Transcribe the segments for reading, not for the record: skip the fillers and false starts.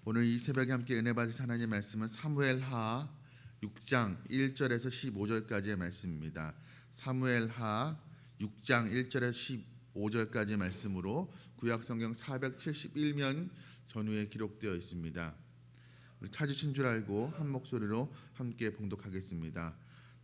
오늘 이 새벽에 함께 은혜 받으실 하나님의 말씀은 사무엘하 6장 1절에서 15절까지의 말씀입니다. 사무엘하 6장 1절에서 15절까지의 말씀으로 구약성경 471면 전후에 기록되어 있습니다. 우리 찾으신 줄 알고 한 목소리로 함께 봉독하겠습니다.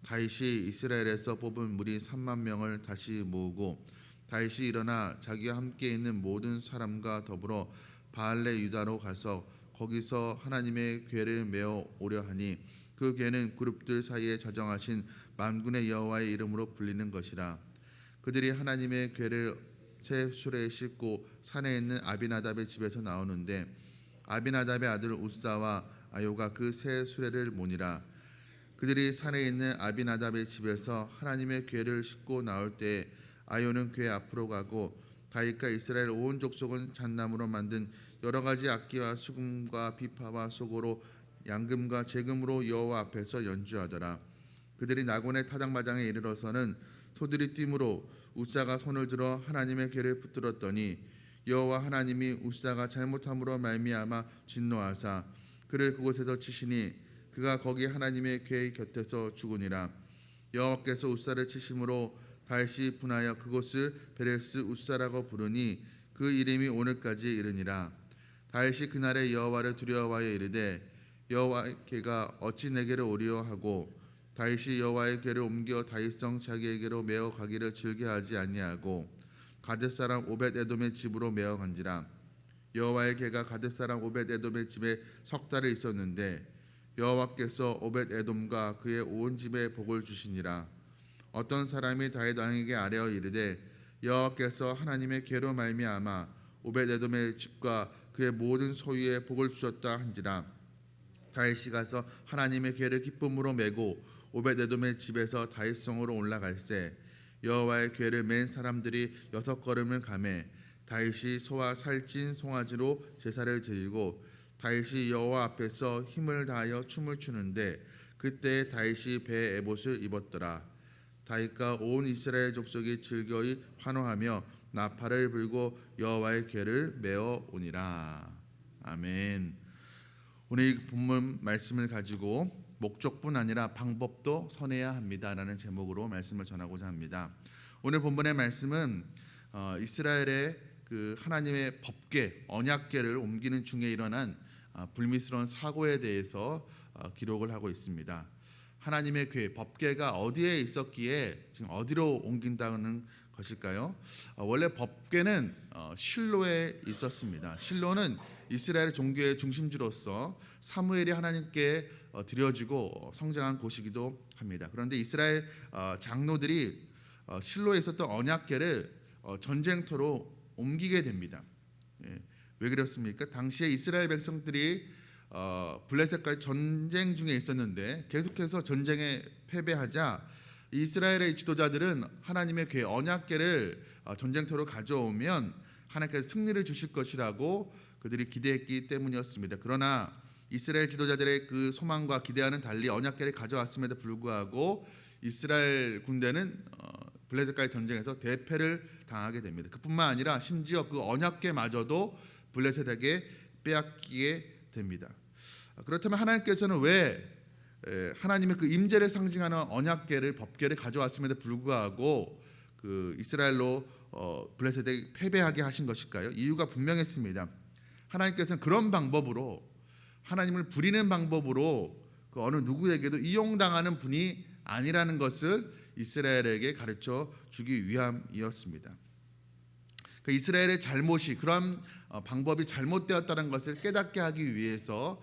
다윗이 이스라엘에서 뽑은 무리 3만 명을 다시 모으고 다윗이 일어나 자기와 함께 있는 모든 사람과 더불어 바알레 유다로 가서 거기서 하나님의 궤를 메어 오려 하니 그 궤는 그룹들 사이에 자정하신 만군의 여호와의 이름으로 불리는 것이라. 그들이 하나님의 궤를 새 수레에 싣고 산에 있는 아비나답의 집에서 나오는데 아비나답의 아들 우사와 아요가 그 새 수레를 모니라. 그들이 산에 있는 아비나답의 집에서 하나님의 궤를 싣고 나올 때 아요는 궤 앞으로 가고 다윗과 이스라엘 온 족속은 잣나무로 만든 여러 가지 악기와 수금과 비파와 소고로 양금과 제금으로 여호와 앞에서 연주하더라. 그들이 나곤의 타작마당에 이르러서는 소들이 뛰므로 우사가 손을 들어 하나님의 궤를 붙들었더니 여호와 하나님이 우사가 잘못함으로 말미암아 진노하사 그를 그곳에서 치시니 그가 거기 하나님의 궤 곁에서 죽으니라. 여호와께서 우사를 치심으로 다윗이 분하여 그곳을 베레스 우사라고 부르니 그 이름이 오늘까지 이르니라. 다윗이 그날에 여호와를 두려워하여 이르되 여호와의 궤가 어찌 내게로 오리요 하고 다윗이 여호와의 궤를 옮겨 다윗성 자기에게로 메어 가기를 즐겨하지 아니하고 가뎃 사람 오벳에돔의 집으로 메어 간지라. 여호와의 궤가 가뎃 사람 오벳에돔의 집에 석 달을 있었는데 여호와께서 오벳에돔과 그의 온 집에 복을 주시니라. 어떤 사람이 다윗 왕에게 아뢰어 이르되 여호와께서 하나님의 궤로 말미암아 오벳에돔의 집과 그의 모든 소유에 복을 주셨다 한지라. 다윗이 가서 하나님의 궤를 기쁨으로 메고 오벳에돔의 집에서 다윗성으로 올라갈새 여호와의 궤를 맨 사람들이 6걸음을 가매 다윗이 소와 살찐 송아지로 제사를 드리고 다윗이 여호와 앞에서 힘을 다하여 춤을 추는데 그때 다윗이 배 에봇을 입었더라. 다윗과 온 이스라엘 족속이 즐거이 환호하며 나팔을 불고 여호와의 궤를 메어 오니라. 아멘. 오늘 이 본문 말씀을 가지고 목적뿐 아니라 방법도 선해야 합니다라는 제목으로 말씀을 전하고자 합니다. 오늘 본문의 말씀은 이스라엘의 그 하나님의 법궤, 언약궤를 옮기는 중에 일어난 불미스러운 사고에 대해서 기록을 하고 있습니다. 하나님의 궤, 법궤가 어디에 있었기에 지금 어디로 옮긴다는 것일까요? 원래 법궤는 실로에 있었습니다. 실로는 이스라엘 종교의 중심지로서 사무엘이 하나님께 드려지고 성장한 곳이기도 합니다. 그런데 이스라엘 장로들이 실로에 있었던 언약궤를 전쟁터로 옮기게 됩니다. 왜 그렇습니까? 당시에 이스라엘 백성들이 블레셋과의 전쟁 중에 있었는데 계속해서 전쟁에 패배하자 이스라엘의 지도자들은 하나님의 궤 언약궤를 전쟁터로 가져오면 하나님께서 승리를 주실 것이라고 그들이 기대했기 때문이었습니다. 그러나 이스라엘 지도자들의 그 소망과 기대와는 달리 언약궤를 가져왔음에도 불구하고 이스라엘 군대는 블레셋과의 전쟁에서 대패를 당하게 됩니다. 그뿐만 아니라 심지어 그 언약궤마저도 블레셋에게 빼앗기게 됩니다. 그렇다면 하나님께서는 왜 하나님의 그 임재를 상징하는 언약궤를 법궤를 가져왔음에도 불구하고 그 이스라엘로 블레셋에 패배하게 하신 것일까요? 이유가 분명했습니다. 하나님께서는 그런 방법으로 하나님을 부리는 방법으로 그 어느 누구에게도 이용당하는 분이 아니라는 것을 이스라엘에게 가르쳐 주기 위함이었습니다. 그 이스라엘의 잘못이 그런 방법이 잘못되었다는 것을 깨닫게 하기 위해서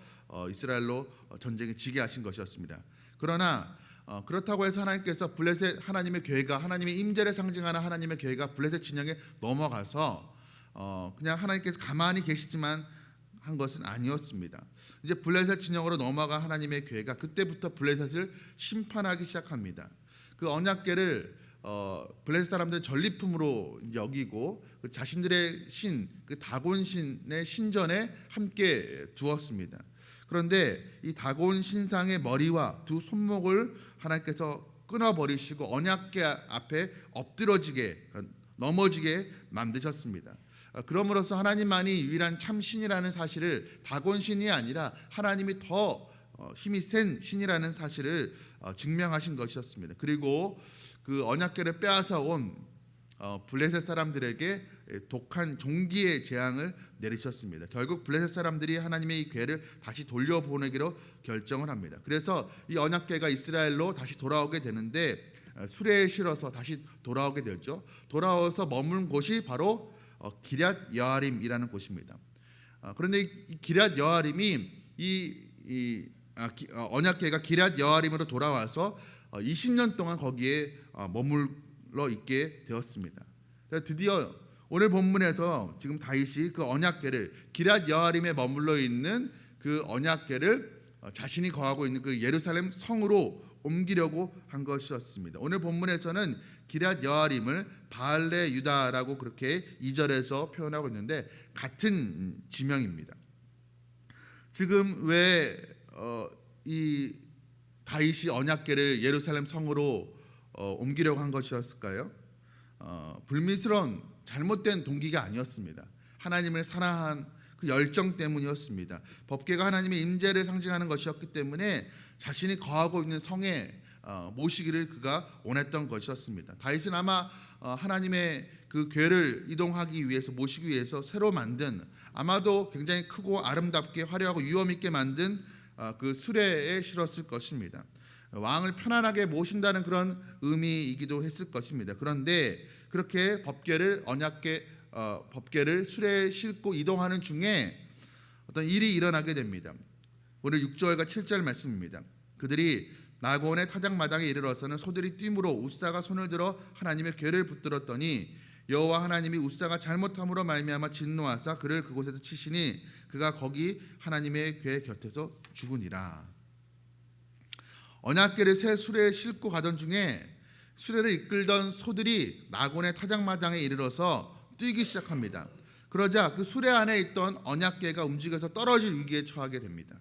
이스라엘로 전쟁에 지게 하신 것이었습니다. 그러나 그렇다고 해서 하나님께서 블레셋 하나님의 궤가 하나님의 임재를 상징하는 하나님의 궤가 블레셋 진영에 넘어가서 그냥 하나님께서 가만히 계시지만 한 것은 아니었습니다. 이제 블레셋 진영으로 넘어간 하나님의 궤가 그때부터 블레셋을 심판하기 시작합니다. 그 언약궤를 블레셋 사람들은 전리품으로 여기고 자신들의 신, 그 다곤 신의 신전에 함께 두었습니다. 그런데 이 다곤 신상의 머리와 두 손목을 하나님께서 끊어버리시고 언약궤 앞에 엎드러지게 넘어지게 만드셨습니다. 그럼으로써 하나님만이 유일한 참 신이라는 사실을, 다곤 신이 아니라 하나님이 더 힘이 센 신이라는 사실을 증명하신 것이었습니다. 그리고 그 언약궤를 빼앗아 온 블레셋 사람들에게 독한 종기의 재앙을 내리셨습니다. 결국 블레셋 사람들이 하나님의 이 궤를 다시 돌려보내기로 결정을 합니다. 그래서 이 언약궤가 이스라엘로 다시 돌아오게 되는데 수레에 실어서 다시 돌아오게 되죠. 돌아와서 머문 곳이 바로 기럇 여아림이라는 곳입니다. 그런데 이 기럇 여아림이 언약궤가 기럇 여아림으로 돌아와서 20년 동안 거기에 머물러 있게 되었습니다. 드디어 오늘 본문에서 지금 다윗이 그 언약궤를 기럇 여아림에 머물러 있는 그 언약궤를 자신이 거하고 있는 그 예루살렘 성으로 옮기려고 한 것이었습니다. 오늘 본문에서는 기럇 여아림을 바알레 유다라고 그렇게 2절에서 표현하고 있는데 같은 지명입니다. 지금 왜 이 다윗이 언약궤를 예루살렘 성으로 옮기려고 한 것이었을까요? 불미스러운 잘못된 동기가 아니었습니다. 하나님을 사랑한 그 열정 때문이었습니다. 법궤가 하나님의 임재를 상징하는 것이었기 때문에 자신이 거하고 있는 성에 모시기를 그가 원했던 것이었습니다. 다윗은 아마 하나님의 그 궤를 이동하기 위해서, 모시기 위해서 새로 만든, 아마도 굉장히 크고 아름답게 화려하고 위엄 있게 만든 그 수레에 실었을 것입니다. 왕을 편안하게 모신다는 그런 의미이기도 했을 것입니다. 그런데 그렇게 법궤를 법궤를 수레에 싣고 이동하는 중에 어떤 일이 일어나게 됩니다. 오늘 6절과 7절 말씀입니다. 그들이 나곤의 타작마당에 이르러서는 소들이 뛰므로 우사가 손을 들어 하나님의 궤를 붙들었더니 여호와 하나님이 우사가 잘못함으로 말미암아 진노하사 그를 그곳에서 치시니 그가 거기 하나님의 궤 곁에서 죽으니라. 언약궤를 새 수레에 싣고 가던 중에 수레를 이끌던 소들이 나곤의 타작마당에 이르러서 뛰기 시작합니다. 그러자 그 수레 안에 있던 언약궤가 움직여서 떨어질 위기에 처하게 됩니다.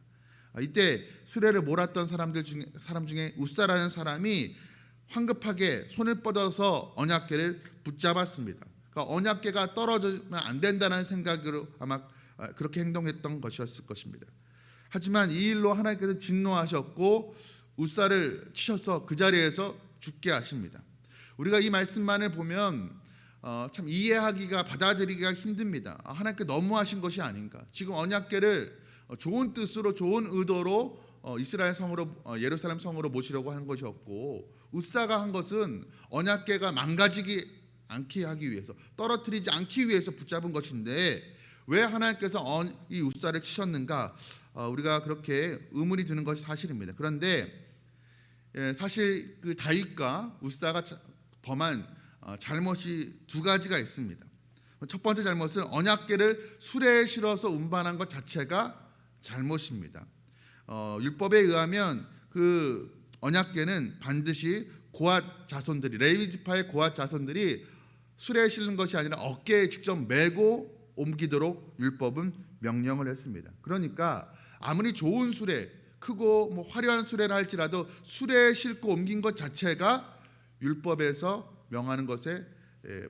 이때 수레를 몰았던 사람 중에 우사라는 사람이 황급하게 손을 뻗어서 언약궤를 붙잡았습니다. 그러니까 언약궤가 떨어지면 안 된다는 생각으로 아마 그렇게 행동했던 것이었을 것입니다. 하지만 이 일로 하나님께서 진노하셨고 우사를 치셔서 그 자리에서 죽게 하십니다. 우리가 이 말씀만을 보면 참 이해하기가, 받아들이기가 힘듭니다. 하나님께 너무하신 것이 아닌가. 지금 언약궤를 좋은 뜻으로, 좋은 의도로 이스라엘 성으로, 예루살렘 성으로 모시려고 하는 것이었고, 우사가 한 것은 언약궤가 망가지지 않게 하기 위해서, 떨어뜨리지 않기 위해서 붙잡은 것인데 왜 하나님께서 이 우사를 치셨는가? 우리가 그렇게 의문이 드는 것이 사실입니다. 그런데 사실 그 다윗과 우사가 범한 잘못이 두 가지가 있습니다. 첫 번째 잘못은 언약궤를 수레에 실어서 운반한 것 자체가 잘못입니다. 율법에 의하면 그 언약궤는 반드시 고앗 자손들이, 레위 지파의 고앗 자손들이 수레에 실는 것이 아니라 어깨에 직접 메고 옮기도록 율법은 명령을 했습니다. 그러니까 아무리 좋은 수레, 크고 화려한 수레라 할지라도 수레에 싣고 옮긴 것 자체가 율법에서 명하는 것에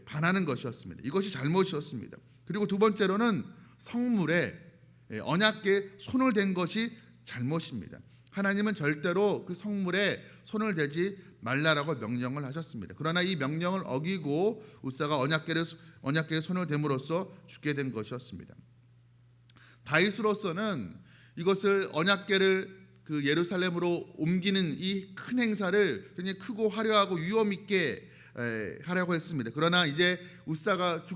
반하는 것이었습니다. 이것이 잘못이었습니다. 그리고 두 번째로는 성물에 언약궤에 손을 댄 것이 잘못입니다. 하나님은 절대로 그 성물에 손을 대지 말라라고 명령을 하셨습니다. 그러나 이 명령을 어기고 우사가 언약궤에 손을 댐으로써 죽게 된 것이었습니다. 다윗으로서는 이것을 언약궤를 그 예루살렘으로 옮기는 이 큰 행사를 굉장히 크고 화려하고 위엄 있게 하려고 했습니다. 그러나 이제 우사가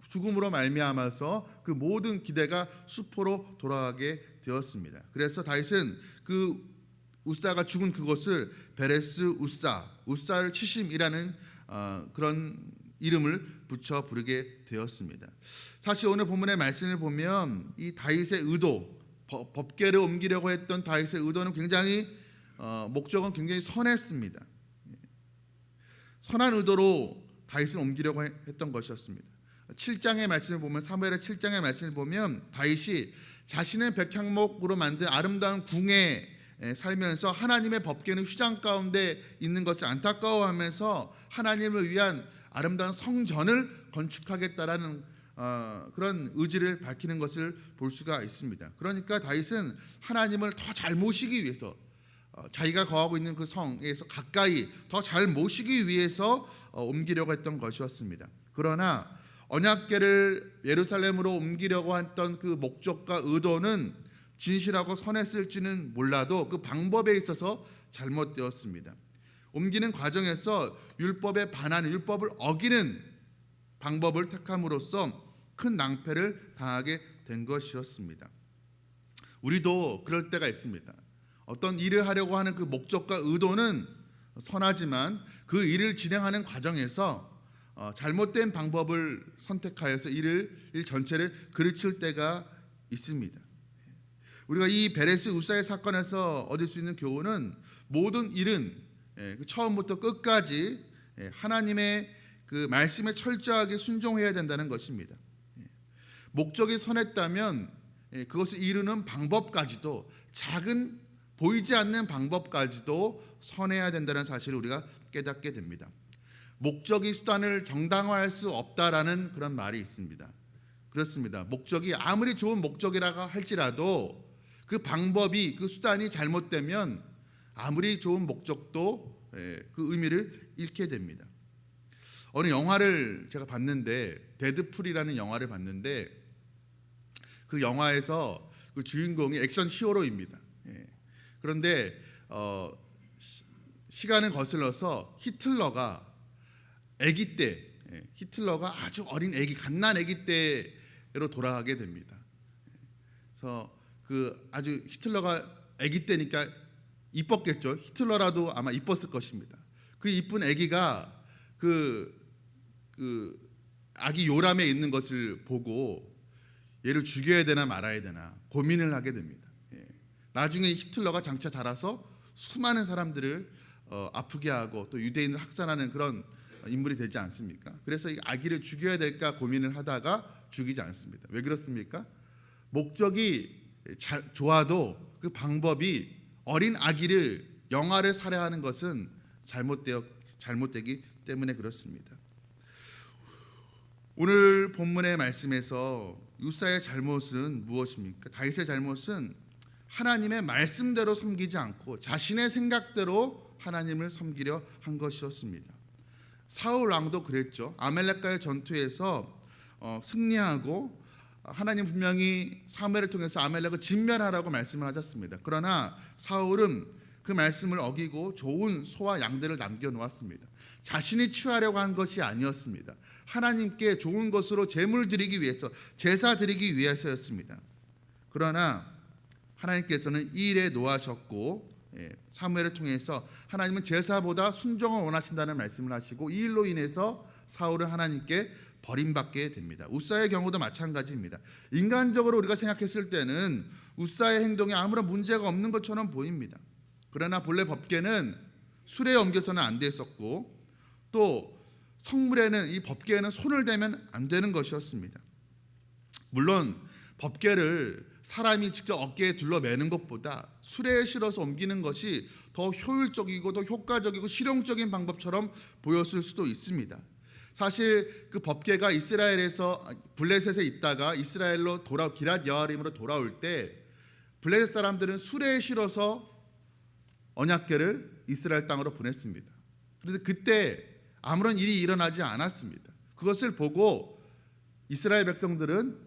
죽음으로 말미암아서 그 모든 기대가 수포로 돌아가게 되었습니다. 그래서 다윗은 그 우사가 죽은 그곳을 베레스 우사를 치심이라는 그런 이름을 붙여 부르게 되었습니다. 사실 오늘 본문의 말씀을 보면 이 다윗의 의도, 법궤를 옮기려고 했던 다윗의 의도는 굉장히 목적은 굉장히 선했습니다. 선한 의도로 다윗을 옮기려고 했던 것이었습니다. 7장의 말씀을 보면, 사무엘의 7장의 말씀을 보면 다윗이 자신의 백향목으로 만든 아름다운 궁에 살면서 하나님의 법궤는 휘장 가운데 있는 것을 안타까워하면서 하나님을 위한 아름다운 성전을 건축하겠다라는 그런 의지를 밝히는 것을 볼 수가 있습니다. 그러니까 다윗은 하나님을 더 잘 모시기 위해서 자기가 거하고 있는 그 성에서 가까이 더 잘 모시기 위해서 옮기려고 했던 것이었습니다. 그러나 언약궤를 예루살렘으로 옮기려고 했던 그 목적과 의도는 진실하고 선했을지는 몰라도 그 방법에 있어서 잘못되었습니다. 옮기는 과정에서 율법에 반하는, 율법을 어기는 방법을 택함으로써 큰 낭패를 당하게 된 것이었습니다. 우리도 그럴 때가 있습니다. 어떤 일을 하려고 하는 그 목적과 의도는 선하지만 그 일을 진행하는 과정에서 잘못된 방법을 선택하여서 일 전체를 그르칠 때가 있습니다. 우리가 이 베레스 우사의 사건에서 얻을 수 있는 교훈은 모든 일은 처음부터 끝까지 하나님의 그 말씀에 철저하게 순종해야 된다는 것입니다. 목적이 선했다면 그것을 이루는 방법까지도, 작은 보이지 않는 방법까지도 선해야 된다는 사실을 우리가 깨닫게 됩니다. 목적이 수단을 정당화할 수 없다라는 그런 말이 있습니다. 그렇습니다. 목적이 아무리 좋은 목적이라고 할지라도 그 방법이, 그 수단이 잘못되면 아무리 좋은 목적도 그 의미를 잃게 됩니다. 어느 영화를 제가 봤는데, 데드풀이라는 영화를 봤는데, 그 영화에서 그 주인공이 액션 히어로입니다. 그런데 시간을 거슬러서 히틀러가 아기 때, 히틀러가 아주 어린 아기, 갓난 아기 때로 돌아가게 됩니다. 그래서 그 아주 히틀러가 아기 때니까 이뻤겠죠. 히틀러라도 아마 이뻤을 것입니다. 그 이쁜 아기가 그 아기 요람에 있는 것을 보고 얘를 죽여야 되나 말아야 되나 고민을 하게 됩니다. 나중에 히틀러가 장차 자라서 수많은 사람들을 아프게 하고 또 유대인을 학살하는 그런 인물이 되지 않습니까? 그래서 이 아기를 죽여야 될까 고민을 하다가 죽이지 않습니다. 왜 그렇습니까? 목적이 좋아도 그 방법이 어린 아기를, 영아를 살해하는 것은 잘못되기 때문에 그렇습니다. 오늘 본문의 말씀에서 우사의 잘못은 무엇입니까? 다윗의 잘못은 하나님의 말씀대로 섬기지 않고 자신의 생각대로 하나님을 섬기려 한 것이었습니다. 사울 왕도 그랬죠. 아말렉과의 전투에서 승리하고 하나님 분명히 사무엘을 통해서 아말렉을 진멸하라고 말씀을 하셨습니다. 그러나 사울은 그 말씀을 어기고 좋은 소와 양들을 남겨놓았습니다. 자신이 취하려고 한 것이 아니었습니다. 하나님께 좋은 것으로 제물 드리기 위해서, 제사 드리기 위해서였습니다. 그러나 하나님께서는 이 일에 노하셨고 사무엘을 통해서 하나님은 제사보다 순종을 원하신다는 말씀을 하시고 이 일로 인해서 사울은 하나님께 버림받게 됩니다. 우사의 경우도 마찬가지입니다. 인간적으로 우리가 생각했을 때는 우사의 행동에 아무런 문제가 없는 것처럼 보입니다. 그러나 본래 법궤는 수레에 옮겨서는 안 됐었고 또 성물에는, 이 법궤에는 손을 대면 안 되는 것이었습니다. 물론 법궤를 사람이 직접 어깨에 둘러매는 것보다 수레에 실어서 옮기는 것이 더 효율적이고 더 효과적이고 실용적인 방법처럼 보였을 수도 있습니다. 사실 그 법궤가 이스라엘에서 블레셋에 있다가 이스라엘로 기럇 여아림으로 돌아올 때 블레셋 사람들은 수레에 실어서 언약궤를 이스라엘 땅으로 보냈습니다. 그런데 그때 아무런 일이 일어나지 않았습니다. 그것을 보고 이스라엘 백성들은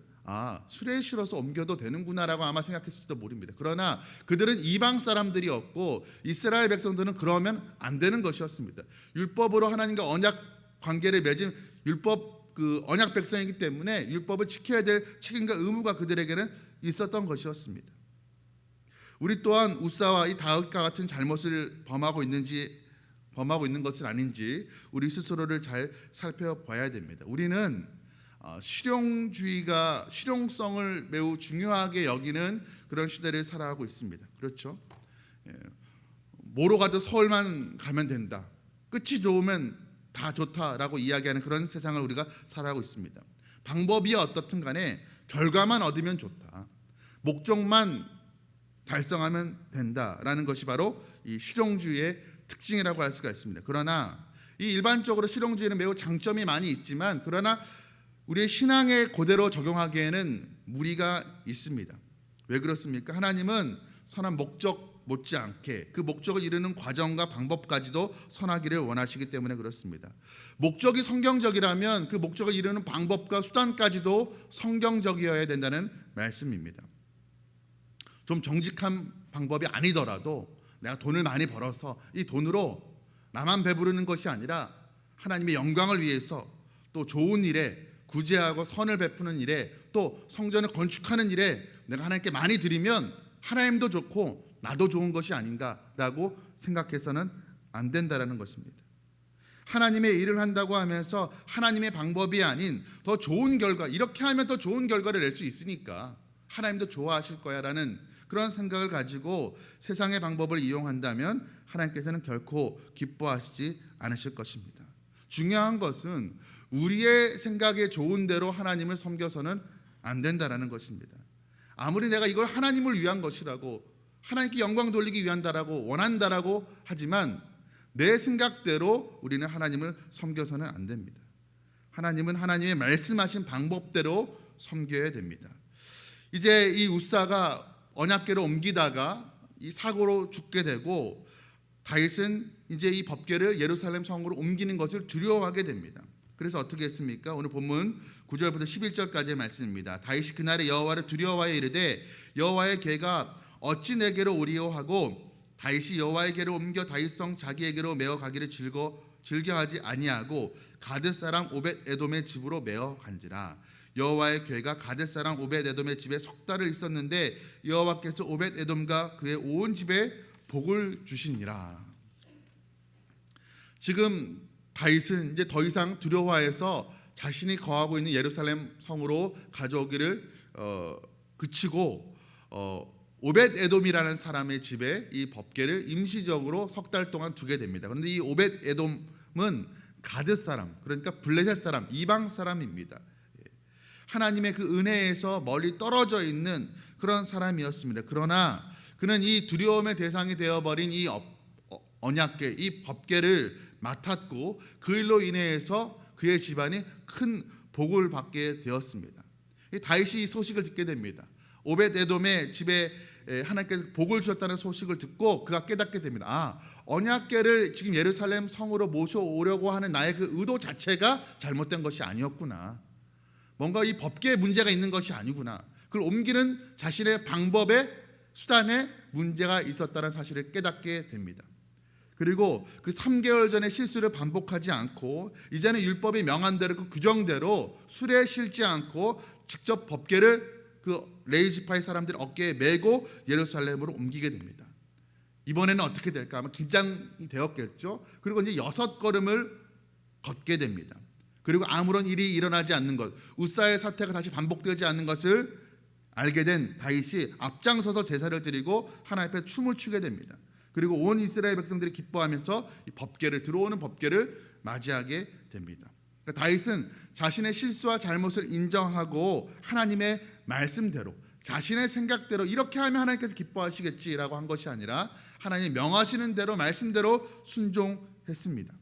수레에 실어서 옮겨도 되는구나라고 아마 생각했을지도 모릅니다. 그러나 그들은 이방 사람들이었고 이스라엘 백성들은 그러면 안 되는 것이었습니다. 율법으로 하나님과 언약 관계를 맺은 율법 언약 백성이기 때문에 율법을 지켜야 될 책임과 의무가 그들에게는 있었던 것이었습니다. 우리 또한 우사와 이 다윗과 같은 잘못을 범하고 있는 것은 아닌지 우리 스스로를 잘 살펴봐야 됩니다. 우리는 실용성을 매우 중요하게 여기는 그런 시대를 살아가고 있습니다. 그렇죠? 뭐로 가도 서울만 가면 된다. 끝이 좋으면 다 좋다라고 이야기하는 그런 세상을 우리가 살아가고 있습니다. 방법이 어떻든 간에 결과만 얻으면 좋다. 목적만 달성하면 된다라는 것이 바로 이 실용주의의 특징이라고 할 수가 있습니다. 그러나 이 일반적으로 실용주의는 매우 장점이 많이 있지만 그러나 우리의 신앙에 그대로 적용하기에는 무리가 있습니다. 왜 그렇습니까? 하나님은 선한 목적 못지않게 그 목적을 이루는 과정과 방법까지도 선하기를 원하시기 때문에 그렇습니다. 목적이 성경적이라면 그 목적을 이루는 방법과 수단까지도 성경적이어야 된다는 말씀입니다. 좀 정직한 방법이 아니더라도 내가 돈을 많이 벌어서 이 돈으로 나만 배부르는 것이 아니라 하나님의 영광을 위해서 또 좋은 일에 구제하고 선을 베푸는 일에 또 성전을 건축하는 일에 내가 하나님께 많이 드리면 하나님도 좋고 나도 좋은 것이 아닌가라고 생각해서는 안 된다라는 것입니다. 하나님의 일을 한다고 하면서 하나님의 방법이 아닌 더 좋은 결과, 이렇게 하면 더 좋은 결과를 낼 수 있으니까 하나님도 좋아하실 거야라는 그런 생각을 가지고 세상의 방법을 이용한다면 하나님께서는 결코 기뻐하시지 않으실 것입니다. 중요한 것은 우리의 생각에 좋은 대로 하나님을 섬겨서는 안 된다라는 것입니다. 아무리 내가 이걸 하나님을 위한 것이라고 하나님께 영광 돌리기 위한다라고 원한다라고 하지만 내 생각대로 우리는 하나님을 섬겨서는 안 됩니다. 하나님은 하나님의 말씀하신 방법대로 섬겨야 됩니다. 이제 이 웃사가 언약궤를 옮기다가 이 사고로 죽게 되고 다윗은 이제 이 법궤를 예루살렘 성으로 옮기는 것을 두려워하게 됩니다. 그래서 어떻게 했습니까? 오늘 본문 9절부터 11절까지의 말씀입니다. 다윗이 그날에 여호와를 두려워하여 이르되 여호와의 궤가 어찌 내게로 오리요 하고 다윗이 여호와의 궤를 옮겨 다윗성 자기에게로 메어 가기를 즐겨하지 아니하고 가드 사람 오벳 에돔의 집으로 메어 간지라. 여호와의 궤가 가드 사람 오벳 에돔의 집에 석 달을 있었는데 여호와께서 오벳 에돔과 그의 온 집에 복을 주시니라. 지금 다윗은 이제 더 이상 두려워해서 자신이 거하고 있는 예루살렘 성으로 가져오기를 그치고 오벳 에돔이라는 사람의 집에 이 법궤를 임시적으로 석 달 동안 두게 됩니다. 그런데 이 오벳 에돔은 가드 사람, 그러니까 블레셋 사람, 이방 사람입니다. 하나님의 그 은혜에서 멀리 떨어져 있는 그런 사람이었습니다. 그러나 그는 이 두려움의 대상이 되어버린 이 언약궤, 이 법궤를 맡았고 그 일로 인해서 그의 집안이 큰 복을 받게 되었습니다. 다윗이 이 소식을 듣게 됩니다. 오벳 에돔의 집에 하나님께서 복을 주셨다는 소식을 듣고 그가 깨닫게 됩니다. 언약궤를 지금 예루살렘 성으로 모셔오려고 하는 나의 그 의도 자체가 잘못된 것이 아니었구나. 뭔가 이 법궤에 문제가 있는 것이 아니구나. 그걸 옮기는 자신의 방법에 수단에 문제가 있었다는 사실을 깨닫게 됩니다. 그리고 그 3개월 전에 실수를 반복하지 않고 이제는 율법이 명한 대로 그 규정대로 술에 실지 않고 직접 법궤를 그 레위 지파의 사람들 어깨에 메고 예루살렘으로 옮기게 됩니다. 이번에는 어떻게 될까? 아마 긴장이 되었겠죠. 그리고 이제 6걸음을 걷게 됩니다. 그리고 아무런 일이 일어나지 않는 것, 웃사의 사태가 다시 반복되지 않는 것을 알게 된 다윗이 앞장서서 제사를 드리고 하나님 앞에 춤을 추게 됩니다. 그리고 온 이스라엘 백성들이 기뻐하면서 이 법궤를 들어오는 법궤를 맞이하게 됩니다. 그러니까 다윗은 자신의 실수와 잘못을 인정하고 하나님의 말씀대로 자신의 생각대로 이렇게 하면 하나님께서 기뻐하시겠지라고 한 것이 아니라 하나님 명하시는 대로 말씀대로 순종했습니다.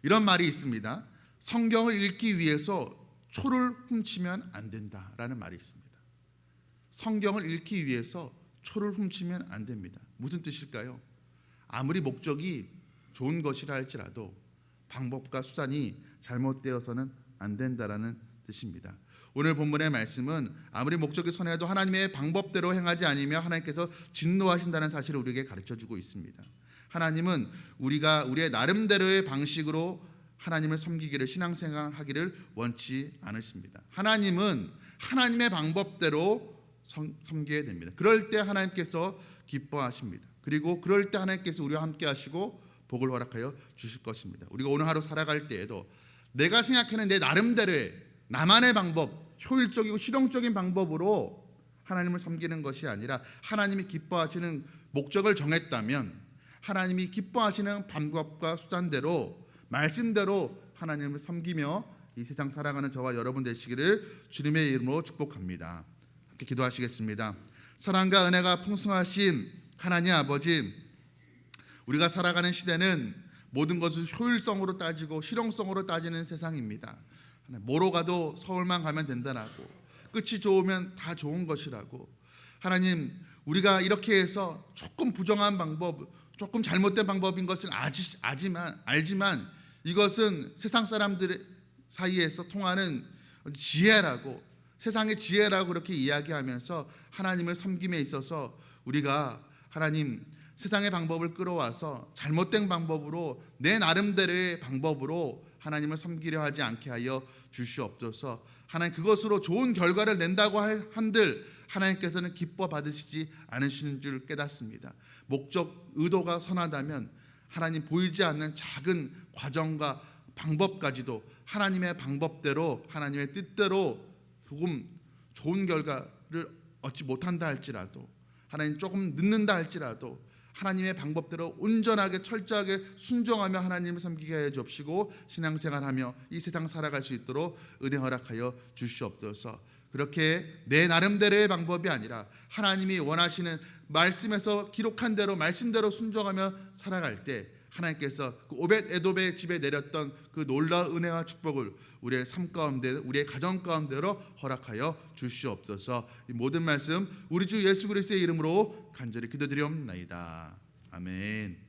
이런 말이 있습니다. 성경을 읽기 위해서 초를 훔치면 안 된다라는 말이 있습니다. 성경을 읽기 위해서 초를 훔치면 안 됩니다. 무슨 뜻일까요? 아무리 목적이 좋은 것이라 할지라도 방법과 수단이 잘못되어서는 안 된다라는 뜻입니다. 오늘 본문의 말씀은 아무리 목적이 선해도 하나님의 방법대로 행하지 않으면 하나님께서 진노하신다는 사실을 우리에게 가르쳐주고 있습니다. 하나님은 우리가 우리의 나름대로의 방식으로 하나님을 섬기기를 신앙생활하기를 원치 않으십니다. 하나님은 하나님의 방법대로 섬겨야 됩니다. 그럴 때 하나님께서 기뻐하십니다. 그리고 그럴 때 하나님께서 우리와 함께 하시고 복을 허락하여 주실 것입니다. 우리가 오늘 하루 살아갈 때에도 내가 생각하는 내 나름대로의 나만의 방법, 효율적이고 실용적인 방법으로 하나님을 섬기는 것이 아니라 하나님이 기뻐하시는 목적을 정했다면 하나님이 기뻐하시는 방법과 수단대로 말씀대로 하나님을 섬기며 이 세상 살아가는 저와 여러분 되시기를 주님의 이름으로 축복합니다. 함께 기도하시겠습니다. 사랑과 은혜가 풍성하신 하나님 아버지, 우리가 살아가는 시대는 모든 것을 효율성으로 따지고 실용성으로 따지는 세상입니다. 뭐로 가도 서울만 가면 된다라고, 끝이 좋으면 다 좋은 것이라고. 하나님, 우리가 이렇게 해서 조금 부정한 방법, 조금 잘못된 방법인 것을 알지만 이것은 세상 사람들 사이에서 통하는 지혜라고, 세상의 지혜라고 그렇게 이야기하면서 하나님을 섬김에 있어서 우리가 하나님 세상의 방법을 끌어와서 잘못된 방법으로 내 나름대로의 방법으로 하나님을 섬기려 하지 않게 하여 주시옵소서. 하나님, 그것으로 좋은 결과를 낸다고 한들 하나님께서는 기뻐 받으시지 않으시는 줄 깨닫습니다. 목적, 의도가 선하다면 하나님 보이지 않는 작은 과정과 방법까지도 하나님의 방법대로, 하나님의 뜻대로 조금 좋은 결과를 얻지 못한다 할지라도, 하나님 조금 늦는다 할지라도 하나님의 방법대로 온전하게 철저하게 순종하며 하나님을 섬기게 해 주옵시고, 신앙생활하며 이 세상 살아갈 수 있도록 은혜 허락하여 주시옵소서. 그렇게 내 나름대로의 방법이 아니라 하나님이 원하시는 말씀에서 기록한 대로, 말씀대로 순종하며 살아갈 때 하나님께서 그 오벳 에돔의 집에 내렸던 그 놀라운 은혜와 축복을 우리의 삶 가운데, 우리의 가정 가운데로 허락하여 주시옵소서. 이 모든 말씀 우리 주 예수 그리스도의 이름으로 간절히 기도드리옵나이다. 아멘.